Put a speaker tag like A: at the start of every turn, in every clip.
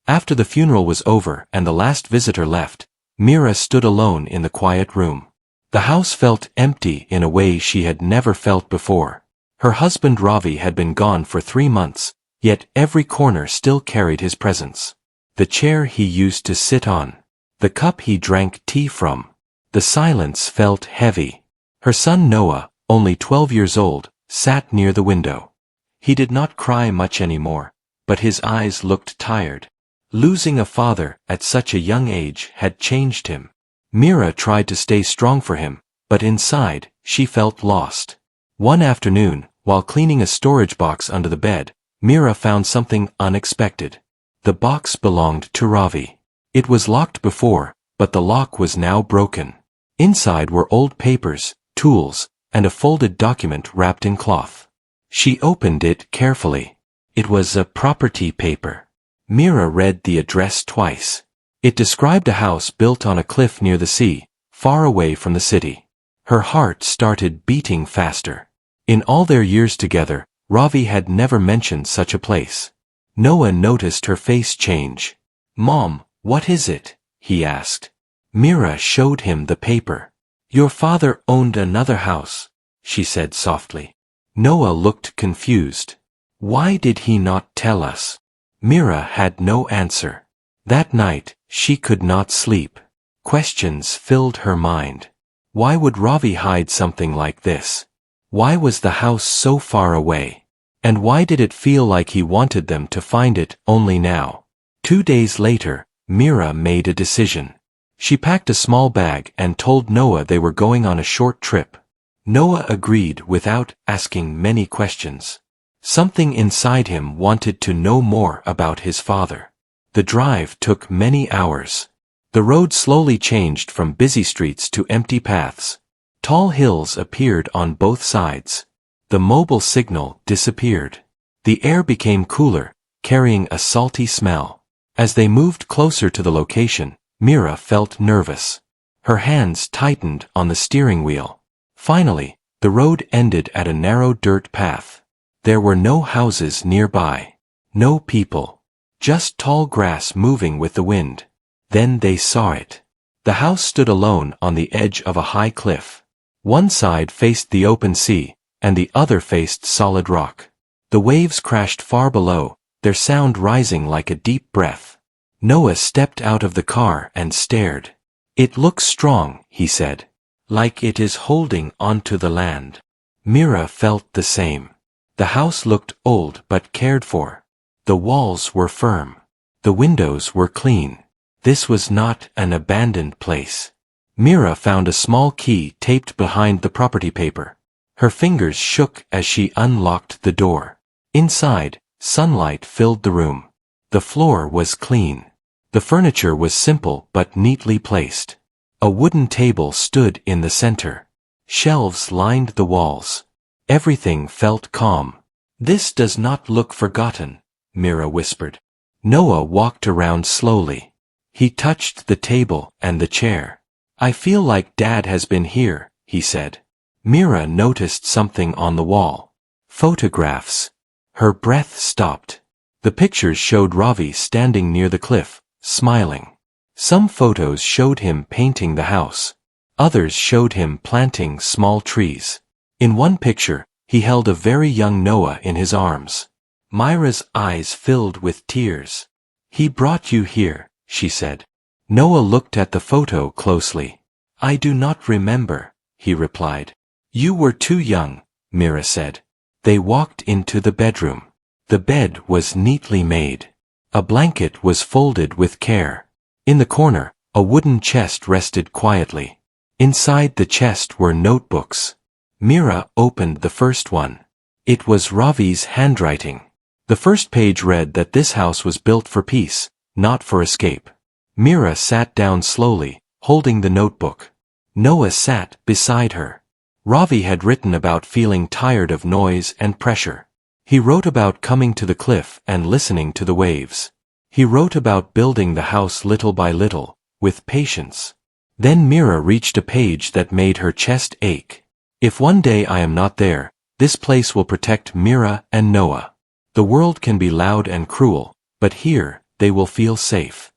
A: After the funeral was over and the last visitor left, Mira stood alone in the quiet room. The house felt empty in a way she had never felt before. Her husband Ravi had been gone for 3 months, yet every corner still carried his presence. The chair he used to sit on. The cup he drank tea from. The silence felt heavy. Her son Noah, only 12 years old, sat near the window. He did not cry much anymore, but his eyes looked tired. Losing a father at such a young age had changed him. Mira tried to stay strong for him, but inside, she felt lost. One afternoon, while cleaning a storage box under the bed, Mira found something unexpected. The box belonged to Ravi. It was locked before, but the lock was now broken. Inside were old papers, tools, and a folded document wrapped in cloth. She opened it carefully. It was a property paper. Mira read the address twice. It described a house built on a cliff near the sea, far away from the city. Her heart started beating faster. In all their years together, Ravi had never mentioned such a place. Noah noticed her face change. "Mom, what is it?" he asked. Mira showed him the paper. "Your father owned another house," she said softly. Noah looked confused. "Why did he not tell us?" Mira had no answer. That night, she could not sleep. Questions filled her mind. Why would Ravi hide something like this? Why was the house so far away? And why did it feel like he wanted them to find it only now? 2 days later, Mira made a decision. She packed a small bag and told Noah they were going on a short trip. Noah agreed without asking many questions. Something inside him wanted to know more about his father. The drive took many hours. The road slowly changed from busy streets to empty paths. Tall hills appeared on both sides. The mobile signal disappeared. The air became cooler, carrying a salty smell. As they moved closer to the location, Mira felt nervous. Her hands tightened on the steering wheel. Finally, the road ended at a narrow dirt path. There were no houses nearby. No people. Just tall grass moving with the wind. Then they saw it. The house stood alone on the edge of a high cliff. One side faced the open sea, and the other faced solid rock. The waves crashed far below, their sound rising like a deep breath. Noah stepped out of the car and stared. "It looks strong," he said. "Like it is holding onto the land." Mira felt the same. The house looked old but cared for. The walls were firm. The windows were clean. This was not an abandoned place. Mira found a small key taped behind the property paper. Her fingers shook as she unlocked the door. Inside, sunlight filled the room. The floor was clean. The furniture was simple but neatly placed. A wooden table stood in the center. Shelves lined the walls. Everything felt calm. "This does not look forgotten," Mira whispered. Noah walked around slowly. He touched the table and the chair. "I feel like Dad has been here," he said. Mira noticed something on the wall. Photographs. Her breath stopped. The pictures showed Ravi standing near the cliff, smiling. Some photos showed him painting the house. Others showed him planting small trees. In one picture, he held a very young Noah in his arms. Mira's eyes filled with tears. "He brought you here," she said. Noah looked at the photo closely. "I do not remember," he replied. "You were too young," Mira said. They walked into the bedroom. The bed was neatly made. A blanket was folded with care. In the corner, a wooden chest rested quietly. Inside the chest were notebooks. Mira opened the first one. It was Ravi's handwriting. The first page read that this house was built for peace, not for escape. Mira sat down slowly, holding the notebook. Noah sat beside her. Ravi had written about feeling tired of noise and pressure. He wrote about coming to the cliff and listening to the waves. He wrote about building the house little by little, with patience. Then Mira reached a page that made her chest ache. "If one day I am not there, this place will protect Mira and Noah. The world can be loud and cruel, but here, they will feel safe.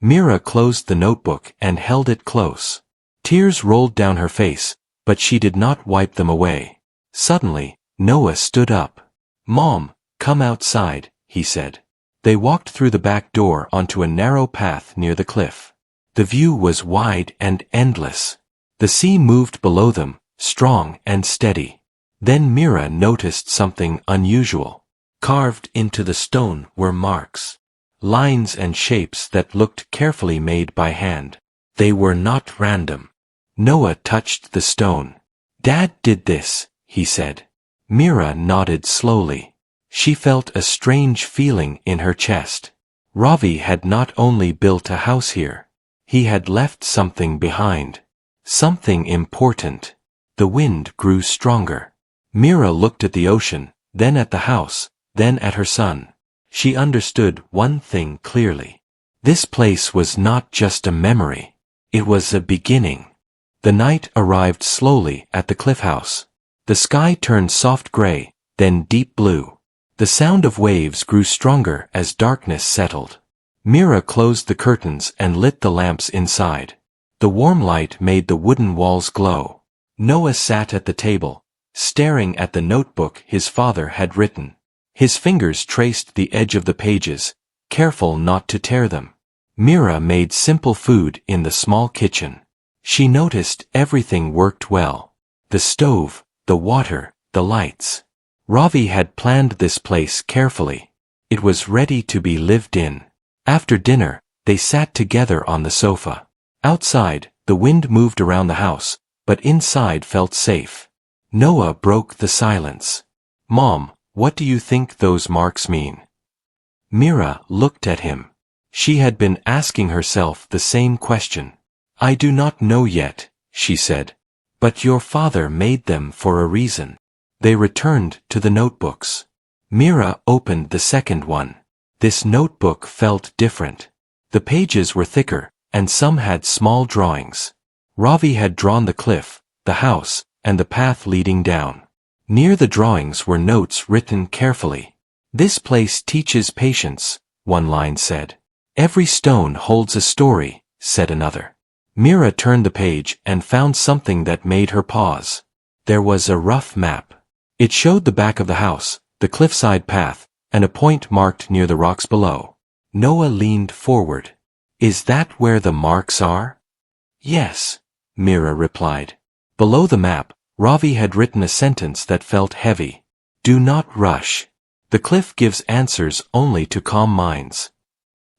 A: Mira closed the notebook and held it close. Tears rolled down her face, but she did not wipe them away. Suddenly, Noah stood up. "Mom, come outside," he said. They walked through the back door onto a narrow path near the cliff. The view was wide and endless. The sea moved below them, strong and steady. Then Mira noticed something unusual. Carved into the stone were marks. Lines and shapes that looked carefully made by hand. They were not random. Noah touched the stone. "Dad did this," he said. Mira nodded slowly. She felt a strange feeling in her chest. Ravi had not only built a house here. He had left something behind. Something important. The wind grew stronger. Mira looked at the ocean, then at the house, then at her son. She understood one thing clearly. This place was not just a memory. It was a beginning. The night arrived slowly at the cliff house. The sky turned soft gray, then deep blue. The sound of waves grew stronger as darkness settled. Mira closed the curtains and lit the lamps inside. The warm light made the wooden walls glow. Noah sat at the table, staring at the notebook his father had written. His fingers traced the edge of the pages, careful not to tear them. Mira made simple food in the small kitchen. She noticed everything worked well. The stove, the water, the lights. Ravi had planned this place carefully. It was ready to be lived in. After dinner, they sat together on the sofa. Outside, the wind moved around the house, but inside felt safe. Noah broke the silence. "Mom, what do you think those marks mean?" Mira looked at him. She had been asking herself the same question. "I do not know yet," she said. "But your father made them for a reason." They returned to the notebooks. Mira opened the second one. This notebook felt different. The pages were thicker, and some had small drawings. Ravi had drawn the cliff, the house, and the path leading down. Near the drawings were notes written carefully. "This place teaches patience," one line said. "Every stone holds a story," said another. Mira turned the page and found something that made her pause. There was a rough map. It showed the back of the house, the cliffside path, and a point marked near the rocks below. Noah leaned forward. "Is that where the marks are?" "Yes," Mira replied. Below the map, Ravi had written a sentence that felt heavy. "Do not rush. The cliff gives answers only to calm minds."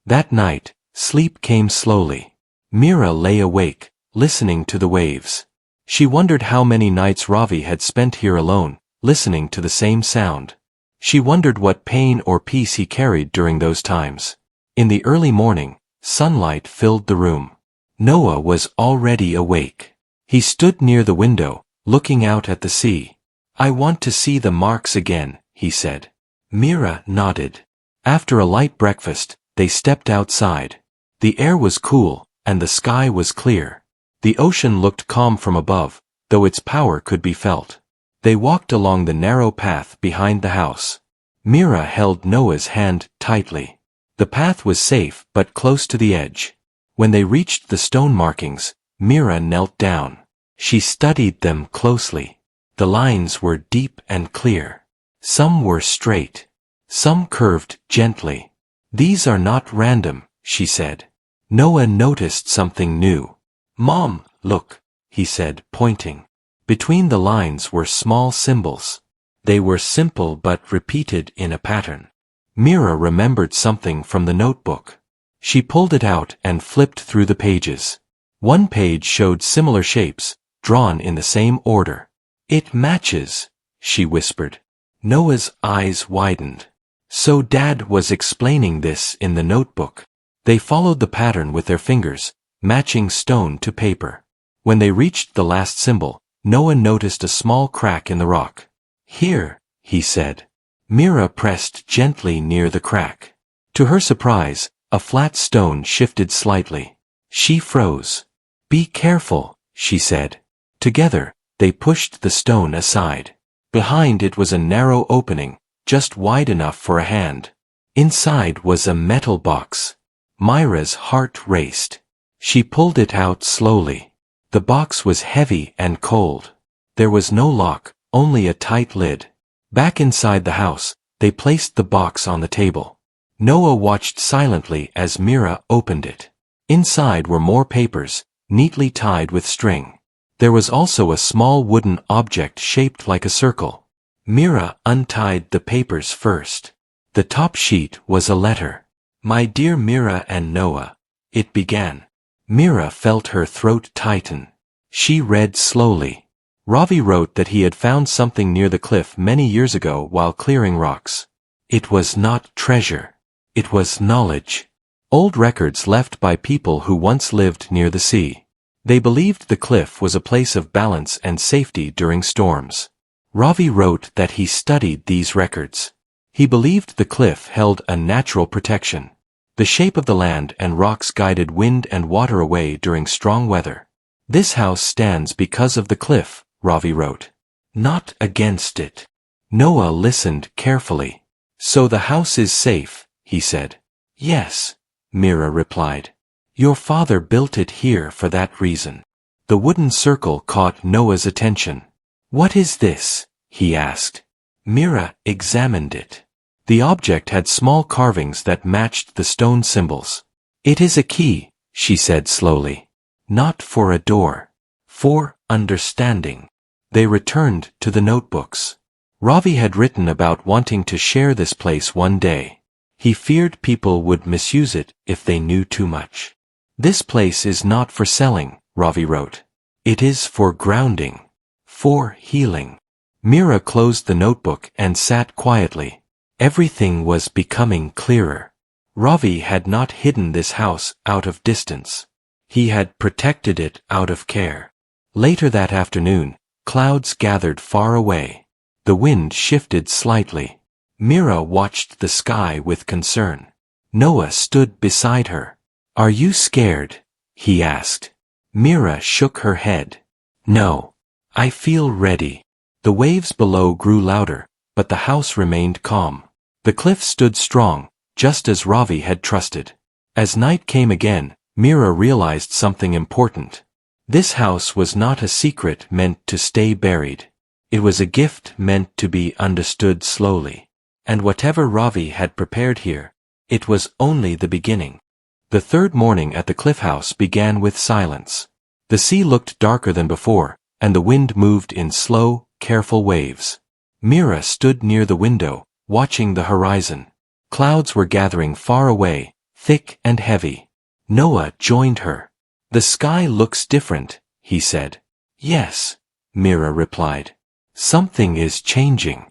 A: That night, sleep came slowly. Mira lay awake, listening to the waves. She wondered how many nights Ravi had spent here alone, listening to the same sound. She wondered what pain or peace he carried during those times. In the early morning, sunlight filled the room. Noah was already awake. He stood near the window, looking out at the sea. "I want to see the marks again," he said. Mira nodded. After a light breakfast, they stepped outside. The air was cool, and the sky was clear. The ocean looked calm from above, though its power could be felt. They walked along the narrow path behind the house. Mira held Noah's hand tightly. The path was safe but close to the edge. When they reached the stone markings, Mira knelt down. She studied them closely. The lines were deep and clear. Some were straight. Some curved gently. "These are not random," she said. Noah noticed something new. "Mom, look," he said, pointing. Between the lines were small symbols. They were simple but repeated in a pattern. Mira remembered something from the notebook. She pulled it out and flipped through the pages. One page showed similar shapes, drawn in the same order. "It matches," she whispered. Noah's eyes widened. So Dad was explaining this in the notebook. They followed the pattern with their fingers, matching stone to paper. When they reached the last symbol, Noah noticed a small crack in the rock. "Here," he said. Mira pressed gently near the crack. To her surprise, a flat stone shifted slightly. She froze. "Be careful," she said. Together, they pushed the stone aside. Behind it was a narrow opening, just wide enough for a hand. Inside was a metal box. Myra's heart raced. She pulled it out slowly. The box was heavy and cold. There was no lock, only a tight lid. Back inside the house, they placed the box on the table. Noah watched silently as Mira opened it. Inside were more papers, neatly tied with string. There was also a small wooden object shaped like a circle. Mira untied the papers first. The top sheet was a letter. "My dear Mira and Noah," it began. Mira felt her throat tighten. She read slowly. Ravi wrote that he had found something near the cliff many years ago while clearing rocks. It was not treasure. It was knowledge. Old records left by people who once lived near the sea. They believed the cliff was a place of balance and safety during storms. Ravi wrote that he studied these records. He believed the cliff held a natural protection. The shape of the land and rocks guided wind and water away during strong weather. "This house stands because of the cliff," Ravi wrote. "Not against it." Noah listened carefully. "So the house is safe," he said. "Yes," Mira replied. "Your father built it here for that reason." The wooden circle caught Noah's attention. "What is this?" he asked. Mira examined it. The object had small carvings that matched the stone symbols. "It is a key," she said slowly. "Not for a door. For understanding." They returned to the notebooks. Ravi had written about wanting to share this place one day. He feared people would misuse it if they knew too much. "This place is not for selling," Ravi wrote. "It is for grounding. For healing." Mira closed the notebook and sat quietly. Everything was becoming clearer. Ravi had not hidden this house out of distance. He had protected it out of care. Later that afternoon, clouds gathered far away. The wind shifted slightly. Mira watched the sky with concern. Noah stood beside her. "Are you scared?" he asked. Mira shook her head. "No. I feel ready." The waves below grew louder, but the house remained calm. The cliff stood strong, just as Ravi had trusted. As night came again, Mira realized something important. This house was not a secret meant to stay buried. It was a gift meant to be understood slowly. And whatever Ravi had prepared here, it was only the beginning. The third morning at the cliff house began with silence. The sea looked darker than before, and the wind moved in slow, careful waves. Mira stood near the window, watching the horizon. Clouds were gathering far away, thick and heavy. Noah joined her. "The sky looks different," he said. "Yes," Mira replied. "Something is changing."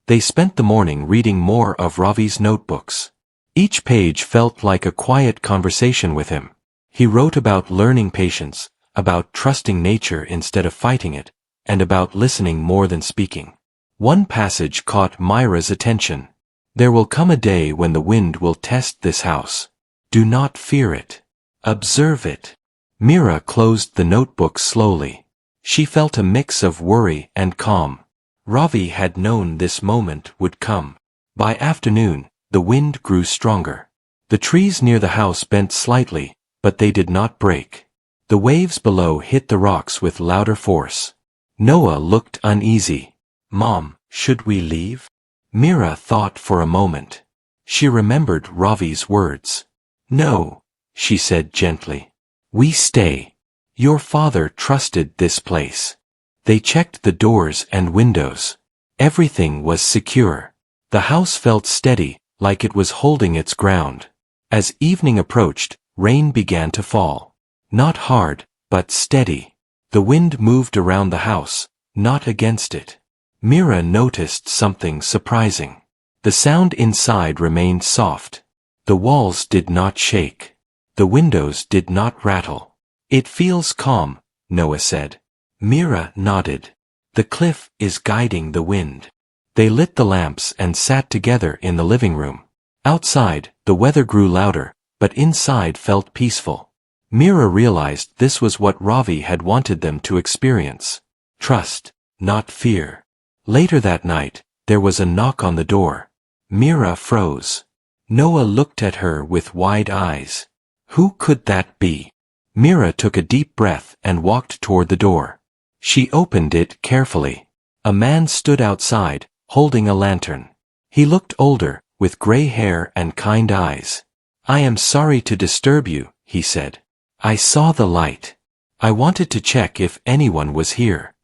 A: They spent the morning reading more of Ravi's notebooks. Each page felt like a quiet conversation with him. He wrote about learning patience, about trusting nature instead of fighting it, and about listening more than speaking. One passage caught Myra's attention. "There will come a day when the wind will test this house. Do not fear it. Observe it." Mira closed the notebook slowly. She felt a mix of worry and calm. Ravi had known this moment would come. By afternoon, the wind grew stronger. The trees near the house bent slightly, but they did not break. The waves below hit the rocks with louder force. Noah looked uneasy. "Mom, should we leave?" Mira thought for a moment. She remembered Ravi's words. "No," she said gently. "We stay. Your father trusted this place." They checked the doors and windows. Everything was secure. The house felt steady, like it was holding its ground. As evening approached, rain began to fall. Not hard, but steady. The wind moved around the house, not against it. Mira noticed something surprising. The sound inside remained soft. The walls did not shake. The windows did not rattle. "It feels calm," Noah said. Mira nodded. "The cliff is guiding the wind." They lit the lamps and sat together in the living room. Outside, the weather grew louder, but inside felt peaceful. Mira realized this was what Ravi had wanted them to experience. Trust, not fear. Later that night, there was a knock on the door. Mira froze. Noah looked at her with wide eyes. Who could that be? Mira took a deep breath and walked toward the door. She opened it carefully. A man stood outside, holding a lantern. He looked older, with gray hair and kind eyes. I am sorry to disturb you, he said. I saw the light. I wanted to check if anyone was here.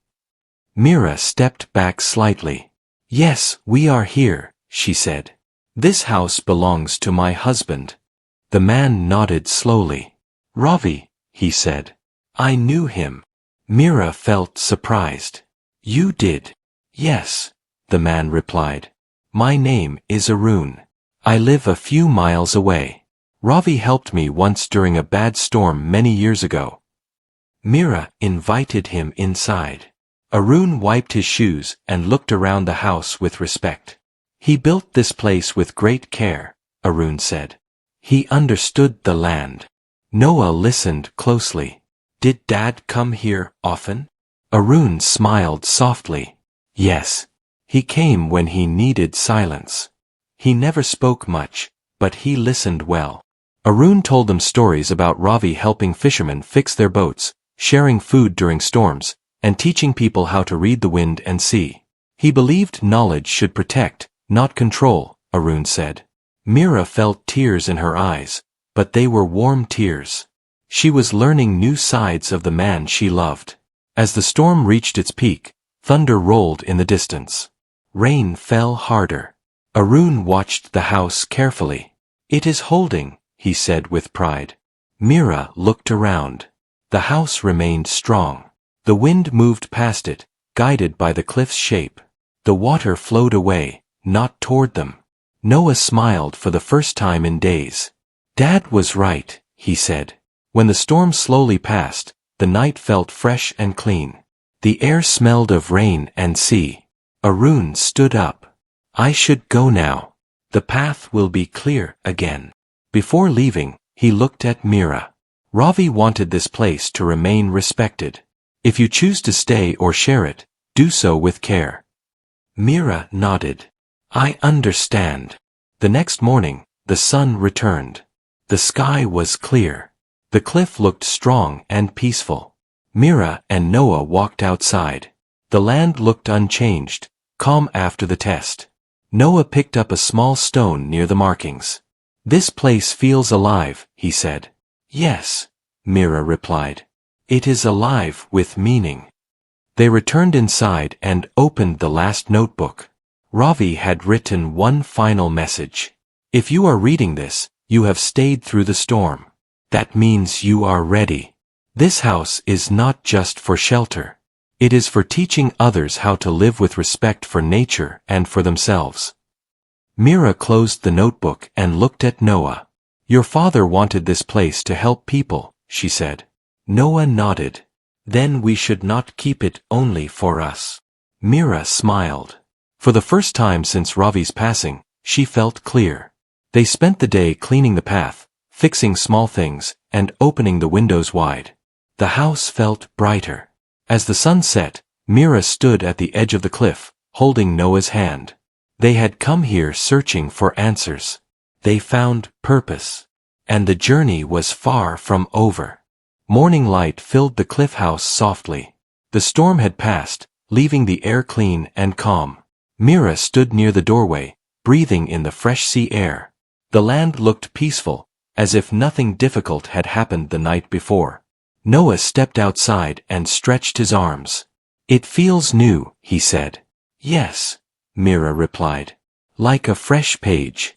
A: Mira stepped back slightly. Yes, we are here, she said. This house belongs to my husband. The man nodded slowly. Ravi, he said. I knew him. Mira felt surprised. You did? Yes, the man replied. My name is Arun. I live a few miles away. Ravi helped me once during a bad storm many years ago. Mira invited him inside. Arun wiped his shoes and looked around the house with respect. He built this place with great care, Arun said. He understood the land. Noah listened closely. Did Dad come here often? Arun smiled softly. Yes. He came when he needed silence. He never spoke much, but he listened well. Arun told them stories about Ravi helping fishermen fix their boats, sharing food during storms, and teaching people how to read the wind and sea. He believed knowledge should protect, not control, Arun said. Mira felt tears in her eyes, but they were warm tears. She was learning new sides of the man she loved. As the storm reached its peak, thunder rolled in the distance. Rain fell harder. Arun watched the house carefully. It is holding, he said with pride. Mira looked around. The house remained strong. The wind moved past it, guided by the cliff's shape. The water flowed away, not toward them. Noah smiled for the first time in days. Dad was right, he said. When the storm slowly passed, the night felt fresh and clean. The air smelled of rain and sea. Arun stood up. I should go now. The path will be clear again. Before leaving, he looked at Mira. Ravi wanted this place to remain respected. If you choose to stay or share it, do so with care. Mira nodded. I understand. The next morning, the sun returned. The sky was clear. The cliff looked strong and peaceful. Mira and Noah walked outside. The land looked unchanged, calm after the test. Noah picked up a small stone near the markings. This place feels alive, he said. Yes, Mira replied. It is alive with meaning. They returned inside and opened the last notebook. Ravi had written one final message. If you are reading this, you have stayed through the storm. That means you are ready. This house is not just for shelter. It is for teaching others how to live with respect for nature and for themselves. Mira closed the notebook and looked at Noah. Your father wanted this place to help people, she said. Noah nodded. Then we should not keep it only for us. Mira smiled. For the first time since Ravi's passing, she felt clear. They spent the day cleaning the path, fixing small things, and opening the windows wide. The house felt brighter. As the sun set, Mira stood at the edge of the cliff, holding Noah's hand. They had come here searching for answers. They found purpose. And the journey was far from over. Morning light filled the cliff house softly. The storm had passed, leaving the air clean and calm. Mira stood near the doorway, breathing in the fresh sea air. The land looked peaceful, as if nothing difficult had happened the night before. Noah stepped outside and stretched his arms. It feels new, he said. Yes, Mira replied. Like a fresh page.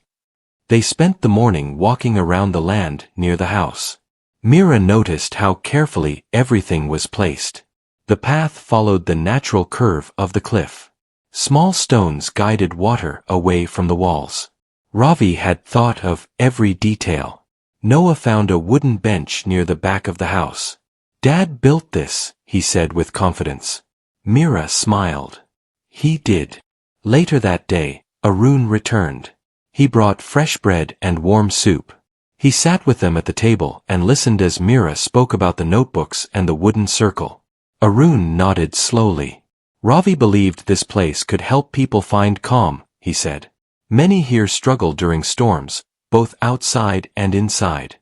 A: They spent the morning walking around the land near the house. Mira noticed how carefully everything was placed. The path followed the natural curve of the cliff. Small stones guided water away from the walls. Ravi had thought of every detail. Noah found a wooden bench near the back of the house. Dad built this, he said with confidence. Mira smiled. He did. Later that day, Arun returned. He brought fresh bread and warm soup. He sat with them at the table and listened as Mira spoke about the notebooks and the wooden circle. Arun nodded slowly. Ravi believed this place could help people find calm, he said. Many here struggle during storms, both outside and inside.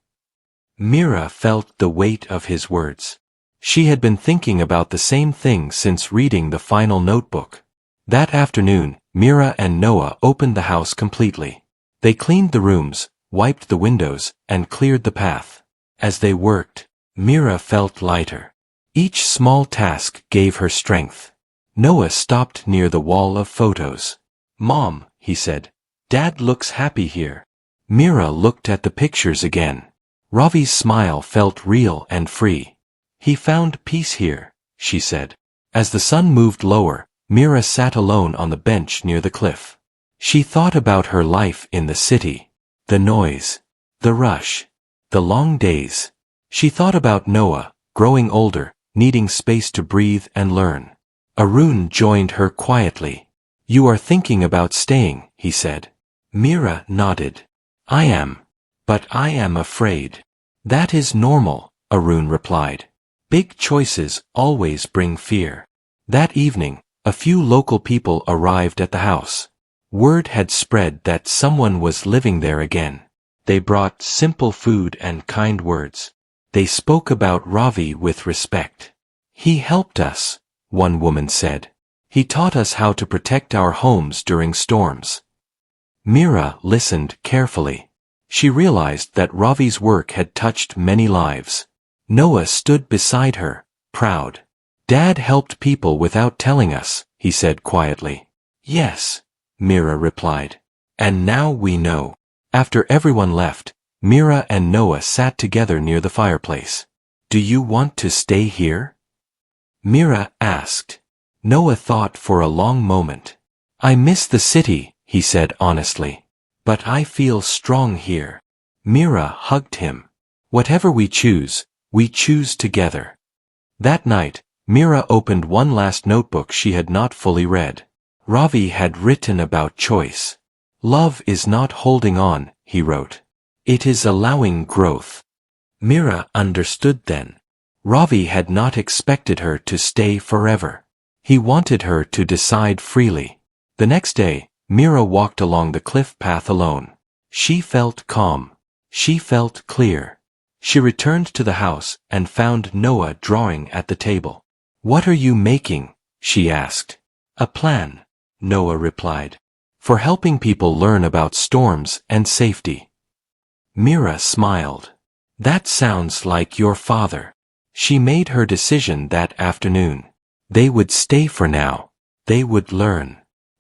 A: Mira felt the weight of his words. She had been thinking about the same thing since reading the final notebook. That afternoon, Mira and Noah opened the house completely. They cleaned the rooms, wiped the windows, and cleared the path. As they worked, Mira felt lighter. Each small task gave her strength. Noah stopped near the wall of photos. "Mom," he said, "Dad looks happy here." Mira looked at the pictures again. Ravi's smile felt real and free. "He found peace here," she said. As the sun moved lower, Mira sat alone on the bench near the cliff. She thought about her life in the city. The noise. The rush. The long days. She thought about Noah, growing older, needing space to breathe and learn. Arun joined her quietly. "You are thinking about staying," he said. Mira nodded. "I am. But I am afraid." "That is normal," Arun replied. "Big choices always bring fear." That evening, a few local people arrived at the house. Word had spread that someone was living there again. They brought simple food and kind words. They spoke about Ravi with respect. "He helped us," one woman said. "He taught us how to protect our homes during storms." Mira listened carefully. She realized that Ravi's work had touched many lives. Noah stood beside her, proud. "Dad helped people without telling us," he said quietly. "Yes," Mira replied. "And now we know." After everyone left, Mira and Noah sat together near the fireplace. "Do you want to stay here?" Mira asked. Noah thought for a long moment. "I miss the city," he said honestly. "But I feel strong here." Mira hugged him. "Whatever we choose together." That night, Mira opened one last notebook she had not fully read. Ravi had written about choice. "Love is not holding on," he wrote. "It is allowing growth." Mira understood then. Ravi had not expected her to stay forever. He wanted her to decide freely. The next day, Mira walked along the cliff path alone. She felt calm. She felt clear. She returned to the house and found Noah drawing at the table. "What are you making?" she asked. "A plan," Noah replied, "for helping people learn about storms and safety." Mira smiled. "That sounds like your father." She made her decision that afternoon. They would stay for now. They would learn.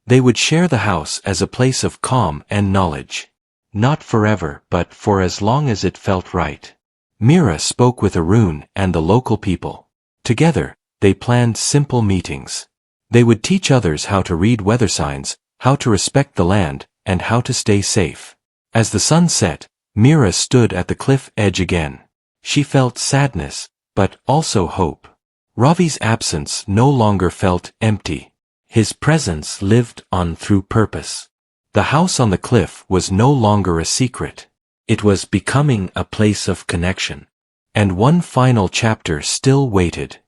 A: They would share the house as a place of calm and knowledge. Not forever, but for as long as it felt right. Mira spoke with Arun and the local people. Together, they planned simple meetings. They would teach others how to read weather signs, how to respect the land, and how to stay safe. As the sun set, Mira stood at the cliff edge again. She felt sadness, but also hope. Ravi's absence no longer felt empty. His presence lived on through purpose. The house on the cliff was no longer a secret. It was becoming a place of connection. And one final chapter still waited.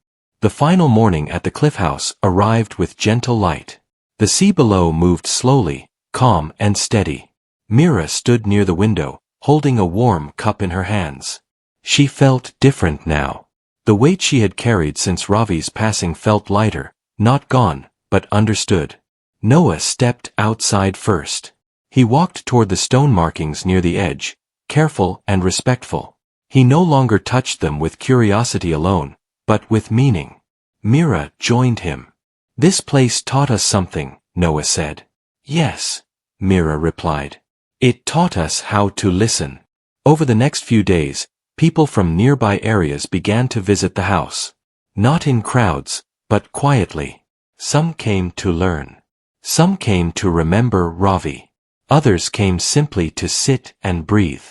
A: The final morning at the cliff house arrived with gentle light. The sea below moved slowly, calm and steady. Mira stood near the window, holding a warm cup in her hands. She felt different now. The weight she had carried since Ravi's passing felt lighter, not gone, but understood. Noah stepped outside first. He walked toward the stone markings near the edge, careful and respectful. He no longer touched them with curiosity alone, but with meaning. Mira joined him. "This place taught us something," Noah said. "Yes," Mira replied. "It taught us how to listen." Over the next few days, people from nearby areas began to visit the house. Not in crowds, but quietly. Some came to learn. Some came to remember Ravi. Others came simply to sit and breathe.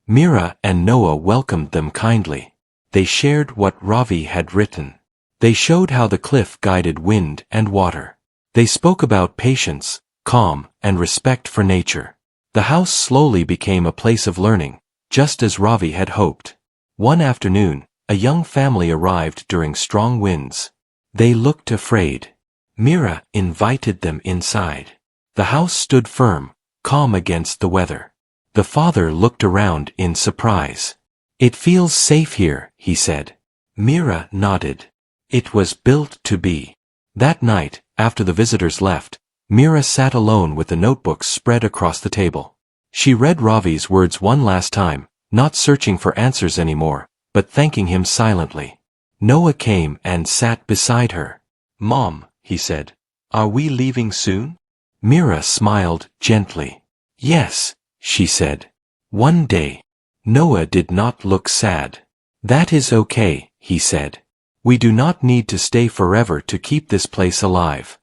A: Mira and Noah welcomed them kindly. They shared what Ravi had written. They showed how the cliff guided wind and water. They spoke about patience, calm, and respect for nature. The house slowly became a place of learning, just as Ravi had hoped. One afternoon, a young family arrived during strong winds. They looked afraid. Mira invited them inside. The house stood firm, calm against the weather. The father looked around in surprise. It feels safe here, he said. Mira nodded. It was built to be. That night, after the visitors left, Mira sat alone with the notebooks spread across the table. She read Ravi's words one last time, not searching for answers anymore, but thanking him silently. Noah came and sat beside her. Mom, he said, are we leaving soon? Mira smiled gently. Yes, she said. One day. Noah did not look sad. That is okay, he said. We do not need to stay forever to keep this place alive.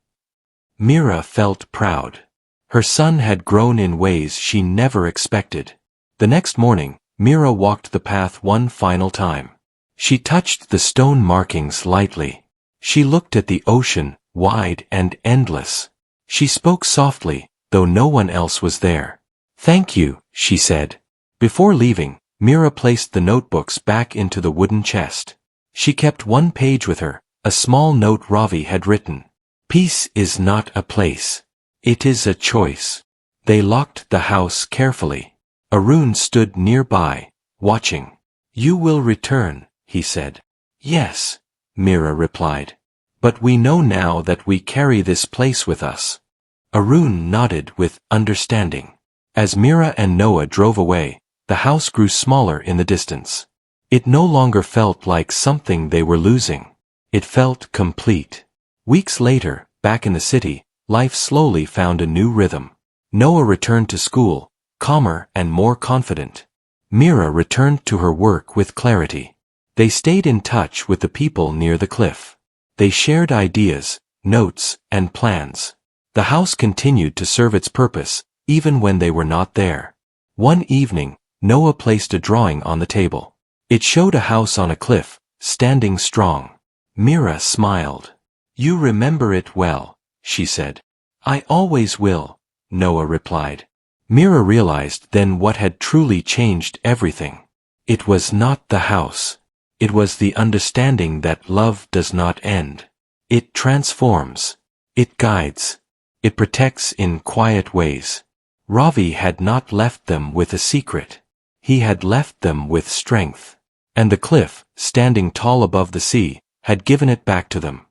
A: Mira felt proud. Her son had grown in ways she never expected. The next morning, Mira walked the path one final time. She touched the stone markings lightly. She looked at the ocean, wide and endless. She spoke softly, though no one else was there. Thank you, she said. Before leaving, Mira placed the notebooks back into the wooden chest. She kept one page with her, a small note Ravi had written. Peace is not a place. It is a choice. They locked the house carefully. Arun stood nearby, watching. You will return, he said. Yes, Mira replied. But we know now that we carry this place with us. Arun nodded with understanding. As Mira and Noah drove away, the house grew smaller in the distance. It no longer felt like something they were losing. It felt complete. Weeks later, back in the city, life slowly found a new rhythm. Noah returned to school, calmer and more confident. Mira returned to her work with clarity. They stayed in touch with the people near the cliff. They shared ideas, notes, and plans. The house continued to serve its purpose, even when they were not there. One evening, Noah placed a drawing on the table. It showed a house on a cliff, standing strong. Mira smiled. You remember it well, she said. I always will, Noah replied. Mira realized then what had truly changed everything. It was not the house. It was the understanding that love does not end. It transforms. It guides. It protects in quiet ways. Ravi had not left them with a secret. He had left them with strength. And the cliff, standing tall above the sea, had given it back to them.